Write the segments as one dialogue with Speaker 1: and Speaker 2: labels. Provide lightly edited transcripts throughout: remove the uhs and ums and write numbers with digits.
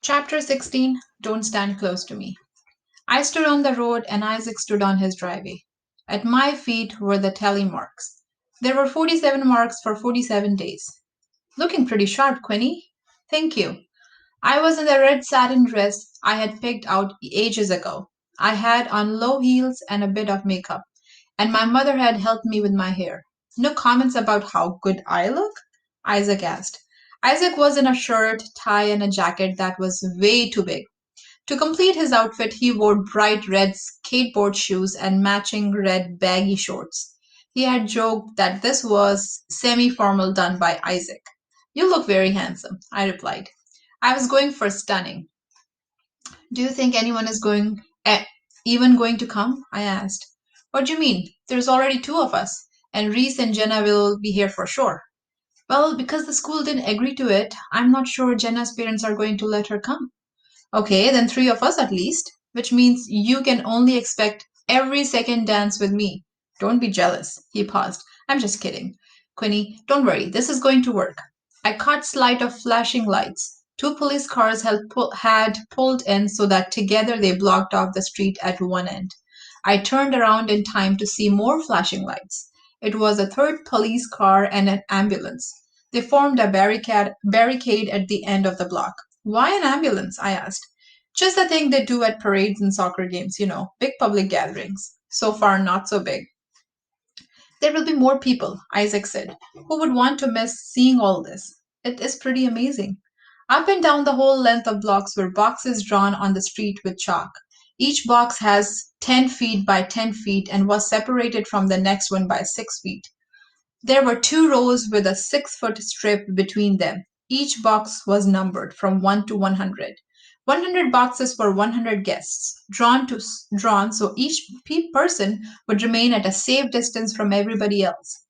Speaker 1: Chapter 16. Don't Stand Close to Me. I stood on the road and Isaac stood on his driveway. At my feet were the tally marks. There were 47 marks for 47 days. Looking pretty sharp, Quinny. Thank you. I was in the red satin dress I had picked out ages ago. I had on low heels and a bit of makeup, and my mother had helped me with my hair. No comments about how good I look? Isaac asked. Isaac was in a shirt, tie, and a jacket that was way too big. To complete his outfit, he wore bright red skateboard shoes and matching red baggy shorts. He had joked that this was semi formal done by Isaac. You look very handsome, I replied. I was going for stunning. Do you think anyone is even going to come? I asked. What do you mean? There's already two of us, and Reese and Jenna will be here for sure. Well, because the school didn't agree to it, I'm not sure Jenna's parents are going to let her come. Okay, then three of us at least, which means you can only expect every second dance with me. Don't be jealous. He paused. I'm just kidding. Quinny, don't worry, this is going to work. I caught sight of flashing lights. Two police cars had pulled in so that together they blocked off the street at one end. I turned around in time to see more flashing lights. It was a third police car and an ambulance. They formed a barricade at the end of the block. Why an ambulance? I asked. Just the thing they do at parades and soccer games, big public gatherings. So far, not so big. There will be more people, Isaac said. Who would want to miss seeing all this? It is pretty amazing. Up and down the whole length of blocks were boxes drawn on the street with chalk. Each box has 10 feet by 10 feet and was separated from the next one by 6 feet. There were two rows with a 6-foot strip between them. Each box was numbered from 1 to 100. 100 boxes for 100 guests, drawn so each person would remain at a safe distance from everybody else.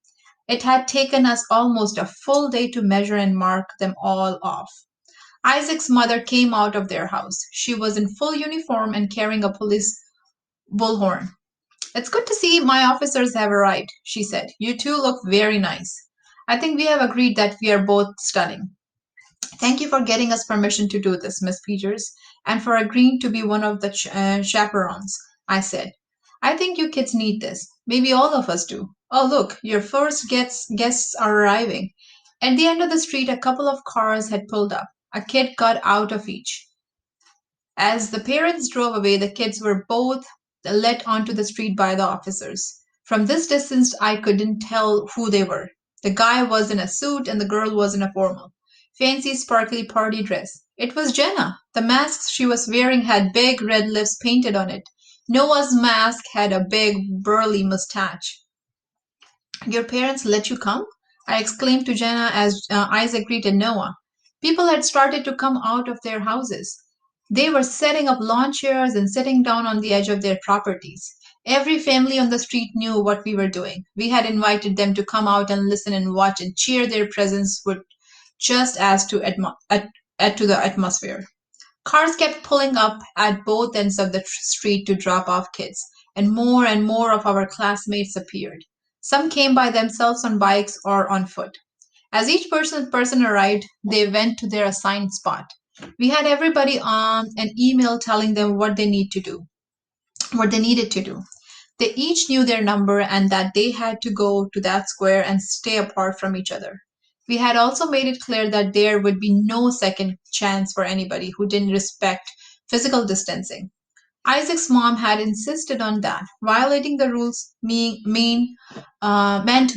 Speaker 1: It had taken us almost a full day to measure and mark them all off. Isaac's mother came out of their house. She was in full uniform and carrying a police bullhorn. It's good to see my officers have arrived, she said. You two look very nice. I think we have agreed that we are both stunning. Thank you for getting us permission to do this, Miss Peters, and for agreeing to be one of the chaperones, I said. I think you kids need this. Maybe all of us do. Oh, look, your first guests are arriving. At the end of the street, a couple of cars had pulled up. A kid got out of each. As the parents drove away, the kids were both let onto the street by the officers. From this distance, I couldn't tell who they were. The guy was in a suit and the girl was in a formal, fancy, sparkly party dress. It was Jenna. The mask she was wearing had big red lips painted on it. Noah's mask had a big, burly mustache. Your parents let you come? I exclaimed to Jenna as Isaac greeted Noah. People had started to come out of their houses. They were setting up lawn chairs and sitting down on the edge of their properties. Every family on the street knew what we were doing. We had invited them to come out and listen and watch and cheer. Their presence would just add to the atmosphere. Cars kept pulling up at both ends of the street to drop off kids, and more of our classmates appeared. Some came by themselves on bikes or on foot. As each person arrived, they went to their assigned spot. We had everybody on an email telling them what they needed to do. They each knew their number and that they had to go to that square and stay apart from each other. We had also made it clear that there would be no second chance for anybody who didn't respect physical distancing. Isaac's mom had insisted on that. Violating the rules meant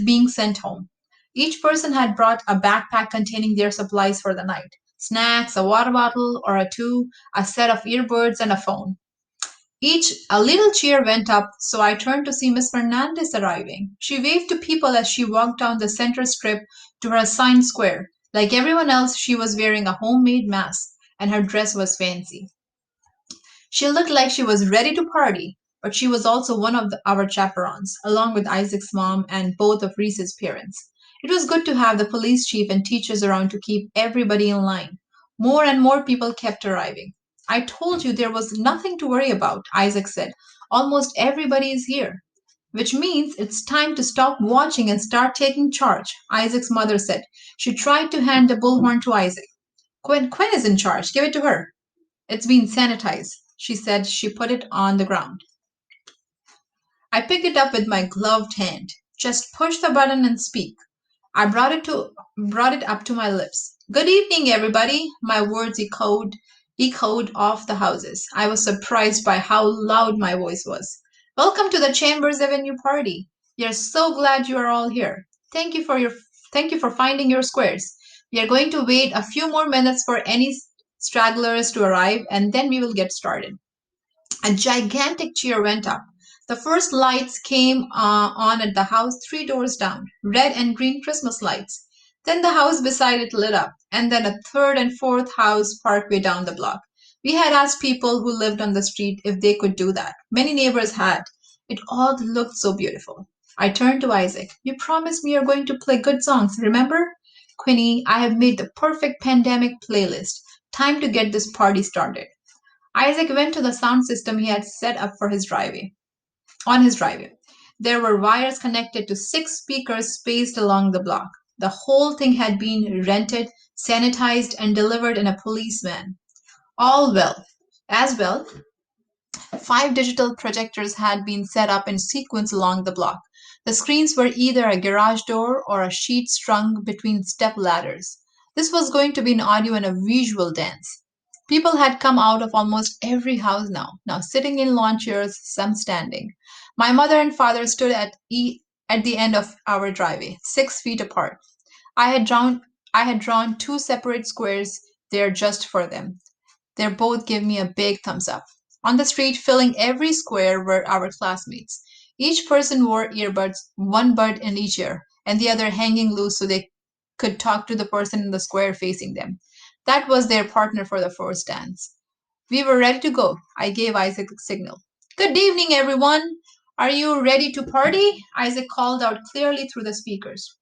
Speaker 1: being sent home. Each person had brought a backpack containing their supplies for the night: snacks, a water bottle or a two, a set of earbuds, and a phone. A little cheer went up, so I turned to see Miss Fernandez arriving. She waved to people as she walked down the center strip to her assigned square. Like everyone else, she was wearing a homemade mask, and her dress was fancy. She looked like she was ready to party, but she was also one of our chaperons, along with Isaac's mom and both of Reese's parents. It was good to have the police chief and teachers around to keep everybody in line. More and more people kept arriving. I told you there was nothing to worry about, Isaac said. Almost everybody is here. Which means it's time to stop watching and start taking charge, Isaac's mother said. She tried to hand the bullhorn to Isaac. Quinn is in charge. Give it to her. It's been sanitized, she said. She put it on the ground. I picked it up with my gloved hand. Just push the button and speak. I brought it up to my lips. Good evening, everybody. My words echoed off the houses. I was surprised by how loud my voice was. Welcome to the Chambers Avenue party. We are so glad you are all here. Thank you for finding your squares. We are going to wait a few more minutes for any stragglers to arrive, and then we will get started. A gigantic cheer went up. The first lights came on at the house 3 doors down, red and green Christmas lights. Then the house beside it lit up, and then a third and fourth house partway down the block. We had asked people who lived on the street if they could do that. Many neighbors had. It all looked so beautiful. I turned to Isaac. You promised me you're going to play good songs, remember? Quinny, I have made the perfect pandemic playlist. Time to get this party started. Isaac went to the sound system he had set up for his driveway. On his driveway, there were wires connected to 6 speakers spaced along the block. The whole thing had been rented, sanitized, and delivered in a police van. All well. As well, 5 digital projectors had been set up in sequence along the block. The screens were either a garage door or a sheet strung between step ladders. This was going to be an audio and a visual dance. People had come out of almost every house now sitting in lawn chairs, some standing. My mother and father stood at the end of our driveway, 6 feet apart. I had drawn I had drawn 2 separate squares there just for them. They both gave me a big thumbs up. On the street, filling every square, were our classmates. Each person wore earbuds, one bud in each ear, and the other hanging loose so they could talk to the person in the square facing them. That was their partner for the first dance. We were ready to go. I gave Isaac a signal. Good evening, everyone. Are you ready to party? Isaac called out clearly through the speakers.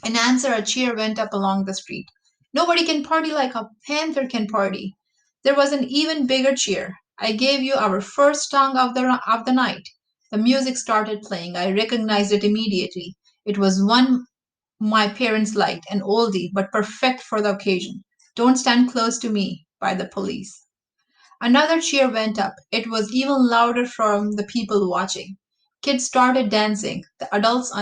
Speaker 1: In answer, a cheer went up along the street. Nobody can party like a panther can party. There was an even bigger cheer. I gave you our first song of the night. The music started playing. I recognized it immediately. It was one my parents liked, an oldie, but perfect for the occasion. Don't Stand Close to Me by the Police. Another cheer went up. It was even louder from the people watching. Kids started dancing. The adults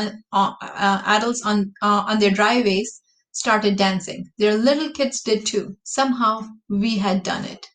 Speaker 1: on their driveways started dancing. Their little kids did too. Somehow we had done it.